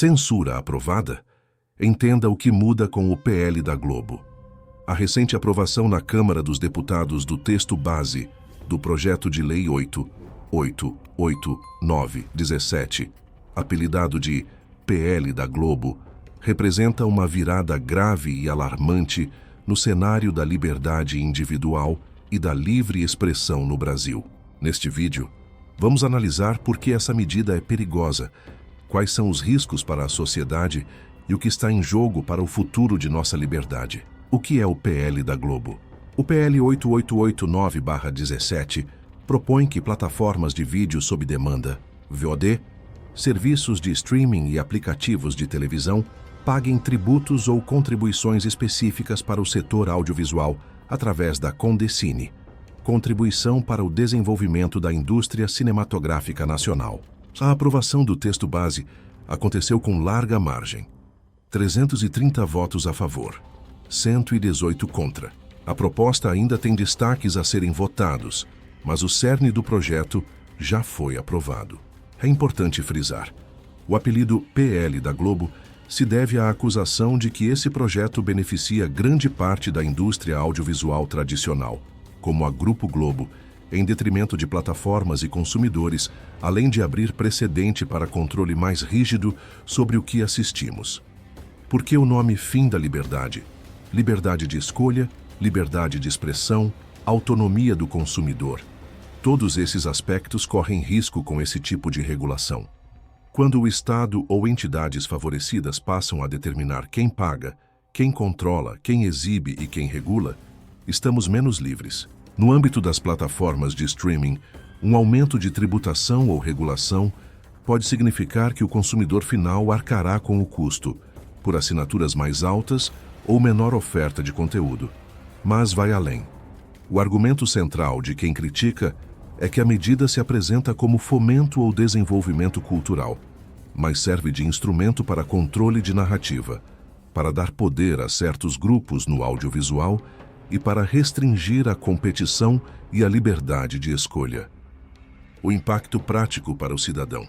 Censura aprovada? Entenda o que muda com o PL da Globo. A recente aprovação na Câmara dos Deputados do texto base do projeto de Lei 8.889/17, apelidado de PL da Globo, representa uma virada grave e alarmante no cenário da liberdade individual e da livre expressão no Brasil. Neste vídeo, vamos analisar por que essa medida é perigosa, quais são os riscos para a sociedade e o que está em jogo para o futuro de nossa liberdade. O que é o PL da Globo? O PL 8889/17 propõe que plataformas de vídeo sob demanda, VOD, serviços de streaming e aplicativos de televisão paguem tributos ou contribuições específicas para o setor audiovisual através da Condecine, Contribuição para o Desenvolvimento da Indústria Cinematográfica Nacional. A aprovação do texto base aconteceu com larga margem. 330 votos a favor, 118 contra. A proposta ainda tem destaques a serem votados, mas o cerne do projeto já foi aprovado. É importante frisar: o apelido PL da Globo se deve à acusação de que esse projeto beneficia grande parte da indústria audiovisual tradicional, como a Grupo Globo, em detrimento de plataformas e consumidores, além de abrir precedente para controle mais rígido sobre o que assistimos. Por que o nome Fim da Liberdade? Liberdade de escolha, liberdade de expressão, autonomia do consumidor. Todos esses aspectos correm risco com esse tipo de regulação. Quando o Estado ou entidades favorecidas passam a determinar quem paga, quem controla, quem exibe e quem regula, estamos menos livres. No âmbito das plataformas de streaming, um aumento de tributação ou regulação pode significar que o consumidor final arcará com o custo, por assinaturas mais altas ou menor oferta de conteúdo. Mas vai além. O argumento central de quem critica é que a medida se apresenta como fomento ou desenvolvimento cultural, mas serve de instrumento para controle de narrativa, para dar poder a certos grupos no audiovisual e para restringir a competição e a liberdade de escolha. O impacto prático para o cidadão: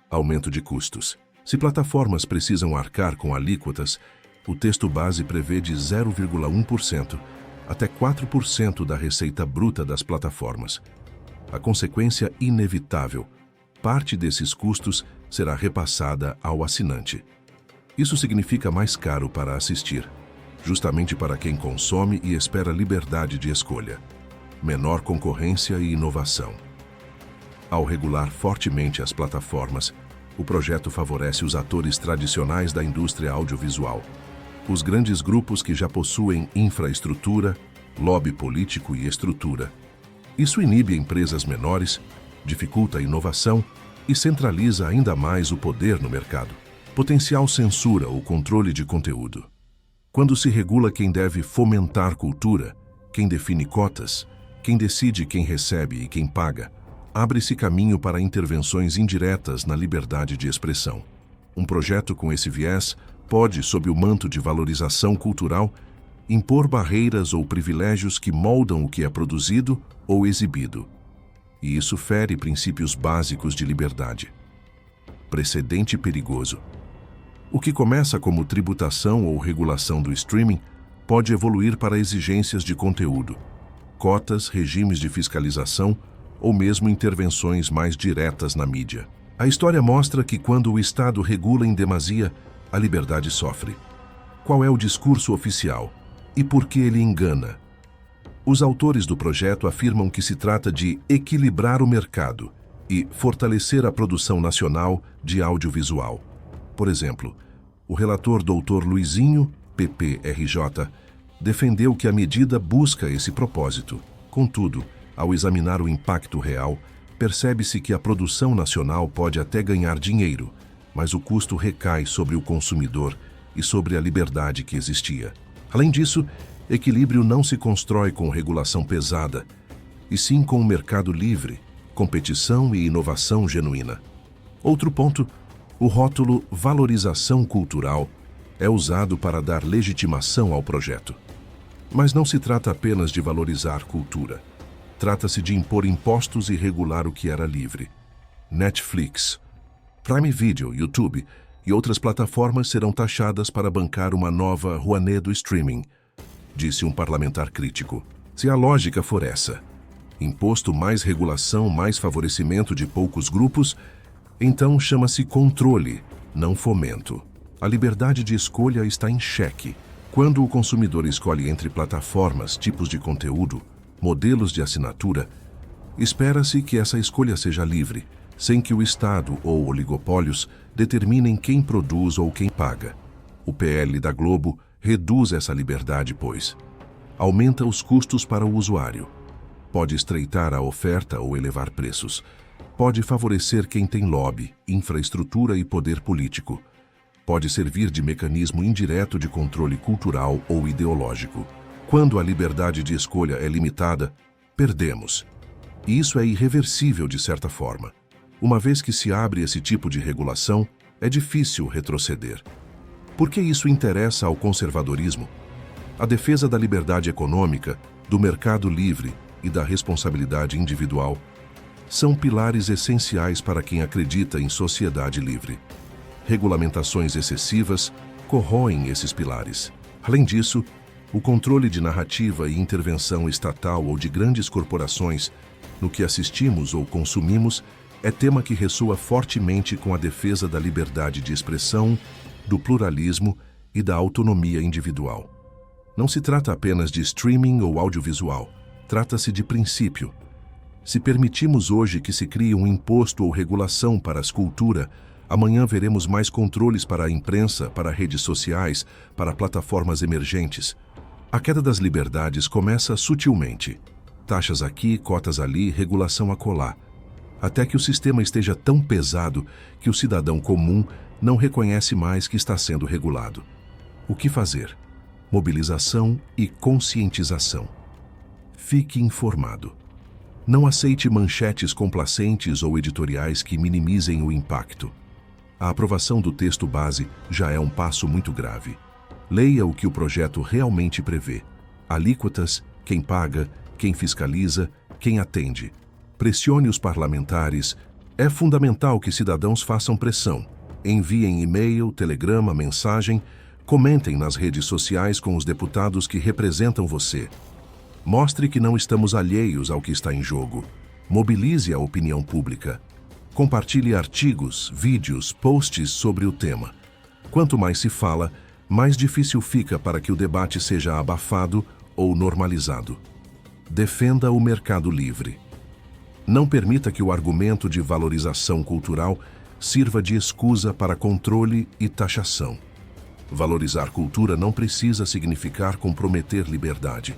aumento de custos. Se plataformas precisam arcar com alíquotas, o texto base prevê de 0,1% até 4% da receita bruta das plataformas. A consequência inevitável: parte desses custos será repassada ao assinante. Isso significa mais caro para assistir, justamente para quem consome e espera liberdade de escolha, menor concorrência e inovação. Ao regular fortemente as plataformas, o projeto favorece os atores tradicionais da indústria audiovisual, os grandes grupos que já possuem infraestrutura, lobby político e estrutura. Isso inibe empresas menores, dificulta a inovação e centraliza ainda mais o poder no mercado. Potencial censura ou controle de conteúdo. Quando se regula quem deve fomentar cultura, quem define cotas, quem decide quem recebe e quem paga, abre-se caminho para intervenções indiretas na liberdade de expressão. Um projeto com esse viés pode, sob o manto de valorização cultural, impor barreiras ou privilégios que moldam o que é produzido ou exibido. E isso fere princípios básicos de liberdade. Precedente perigoso. O que começa como tributação ou regulação do streaming pode evoluir para exigências de conteúdo, cotas, regimes de fiscalização ou mesmo intervenções mais diretas na mídia. A história mostra que quando o Estado regula em demasia, a liberdade sofre. Qual é o discurso oficial e por que ele engana? Os autores do projeto afirmam que se trata de equilibrar o mercado e fortalecer a produção nacional de audiovisual. Por exemplo, o relator Dr. Luizinho, PPRJ, defendeu que a medida busca esse propósito. Contudo, ao examinar o impacto real, percebe-se que a produção nacional pode até ganhar dinheiro, mas o custo recai sobre o consumidor e sobre a liberdade que existia. Além disso, equilíbrio não se constrói com regulação pesada, e sim com um mercado livre, competição e inovação genuína. Outro ponto: o rótulo valorização cultural é usado para dar legitimação ao projeto. Mas não se trata apenas de valorizar cultura. Trata-se de impor impostos e regular o que era livre. Netflix, Prime Video, YouTube e outras plataformas serão taxadas para bancar uma nova Rouanet do streaming, disse um parlamentar crítico. Se a lógica for essa, imposto mais regulação, mais favorecimento de poucos grupos, então chama-se controle, não fomento. A liberdade de escolha está em xeque. Quando o consumidor escolhe entre plataformas, tipos de conteúdo, modelos de assinatura, espera-se que essa escolha seja livre, sem que o Estado ou oligopólios determinem quem produz ou quem paga. O PL da Globo reduz essa liberdade, pois aumenta os custos para o usuário. Pode estreitar a oferta ou elevar preços. Pode favorecer quem tem lobby, infraestrutura e poder político. Pode servir de mecanismo indireto de controle cultural ou ideológico. Quando a liberdade de escolha é limitada, perdemos. E isso é irreversível de certa forma. Uma vez que se abre esse tipo de regulação, é difícil retroceder. Por que isso interessa ao conservadorismo? A defesa da liberdade econômica, do mercado livre e da responsabilidade individual são pilares essenciais para quem acredita em sociedade livre. Regulamentações excessivas corroem esses pilares. Além disso, o controle de narrativa e intervenção estatal ou de grandes corporações no que assistimos ou consumimos é tema que ressoa fortemente com a defesa da liberdade de expressão, do pluralismo e da autonomia individual. Não se trata apenas de streaming ou audiovisual, trata-se de princípio. Se permitimos hoje que se crie um imposto ou regulação para a cultura, amanhã veremos mais controles para a imprensa, para redes sociais, para plataformas emergentes. A queda das liberdades começa sutilmente. Taxas aqui, cotas ali, regulação acolá. Até que o sistema esteja tão pesado que o cidadão comum não reconhece mais que está sendo regulado. O que fazer? Mobilização e conscientização. Fique informado. Não aceite manchetes complacentes ou editoriais que minimizem o impacto. A aprovação do texto base já é um passo muito grave. Leia o que o projeto realmente prevê. Alíquotas, quem paga, quem fiscaliza, quem atende. Pressione os parlamentares. É fundamental que cidadãos façam pressão. Enviem e-mail, telegrama, mensagem, comentem nas redes sociais com os deputados que representam você. Mostre que não estamos alheios ao que está em jogo. Mobilize a opinião pública. Compartilhe artigos, vídeos, posts sobre o tema. Quanto mais se fala, mais difícil fica para que o debate seja abafado ou normalizado. Defenda o mercado livre. Não permita que o argumento de valorização cultural sirva de escusa para controle e taxação. Valorizar cultura não precisa significar comprometer liberdade.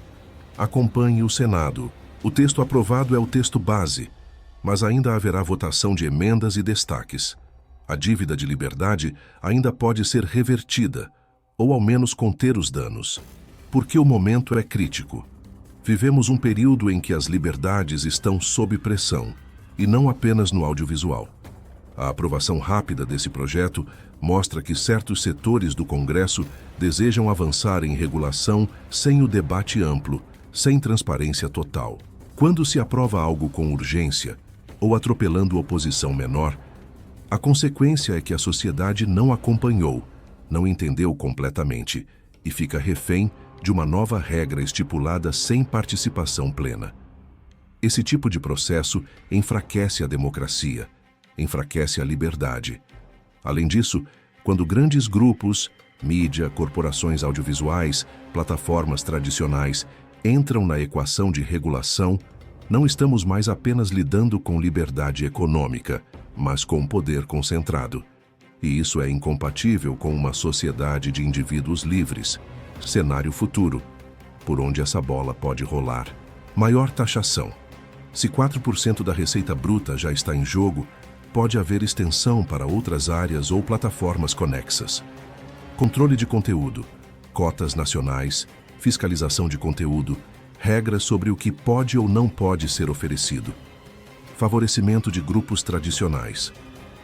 Acompanhe o Senado. O texto aprovado é o texto base, mas ainda haverá votação de emendas e destaques. A dívida de liberdade ainda pode ser revertida, ou ao menos conter os danos, porque o momento é crítico. Vivemos um período em que as liberdades estão sob pressão, e não apenas no audiovisual. A aprovação rápida desse projeto mostra que certos setores do Congresso desejam avançar em regulação sem o debate amplo, sem transparência total. Quando se aprova algo com urgência, ou atropelando oposição menor, a consequência é que a sociedade não acompanhou, não entendeu completamente e fica refém de uma nova regra estipulada sem participação plena. Esse tipo de processo enfraquece a democracia, enfraquece a liberdade. Além disso, quando grandes grupos, mídia, corporações audiovisuais, plataformas tradicionais entram na equação de regulação, não estamos mais apenas lidando com liberdade econômica, mas com poder concentrado. E isso é incompatível com uma sociedade de indivíduos livres. Cenário futuro, por onde essa bola pode rolar. Maior taxação. Se 4% da receita bruta já está em jogo, pode haver extensão para outras áreas ou plataformas conexas. Controle de conteúdo, cotas nacionais, fiscalização de conteúdo, regras sobre o que pode ou não pode ser oferecido. Favorecimento de grupos tradicionais.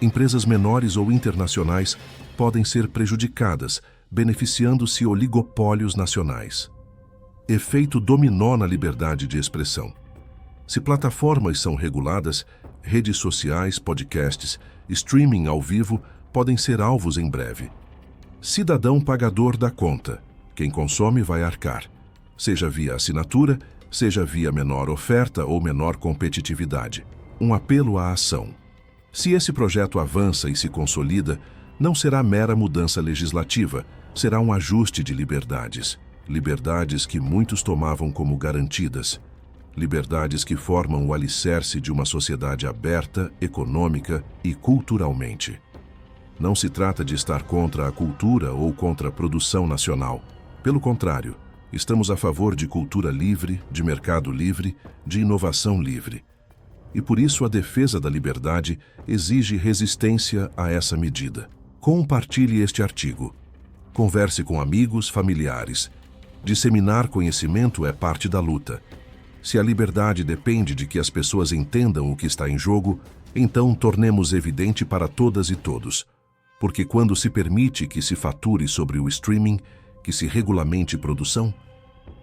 Empresas menores ou internacionais podem ser prejudicadas, beneficiando-se oligopólios nacionais. Efeito dominó na liberdade de expressão. Se plataformas são reguladas, redes sociais, podcasts, streaming ao vivo podem ser alvos em breve. Cidadão pagador da conta. Quem consome vai arcar, seja via assinatura, seja via menor oferta ou menor competitividade. Um apelo à ação. Se esse projeto avança e se consolida, não será mera mudança legislativa, será um ajuste de liberdades. Liberdades que muitos tomavam como garantidas. Liberdades que formam o alicerce de uma sociedade aberta, econômica e culturalmente. Não se trata de estar contra a cultura ou contra a produção nacional. Pelo contrário, estamos a favor de cultura livre, de mercado livre, de inovação livre. E por isso a defesa da liberdade exige resistência a essa medida. Compartilhe este artigo. Converse com amigos, familiares. Disseminar conhecimento é parte da luta. Se a liberdade depende de que as pessoas entendam o que está em jogo, então tornemos evidente para todas e todos. Porque quando se permite que se fature sobre o streaming, que se regulamente produção,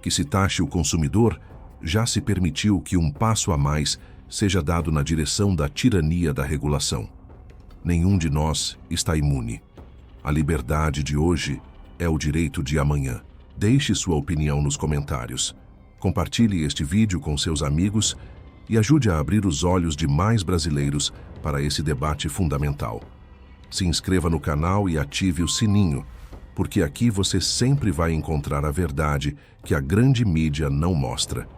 que se taxe o consumidor, já se permitiu que um passo a mais seja dado na direção da tirania da regulação. Nenhum de nós está imune. A liberdade de hoje é o direito de amanhã. Deixe sua opinião nos comentários. Compartilhe este vídeo com seus amigos e ajude a abrir os olhos de mais brasileiros para esse debate fundamental. Se inscreva no canal e ative o sininho, porque aqui você sempre vai encontrar a verdade que a grande mídia não mostra.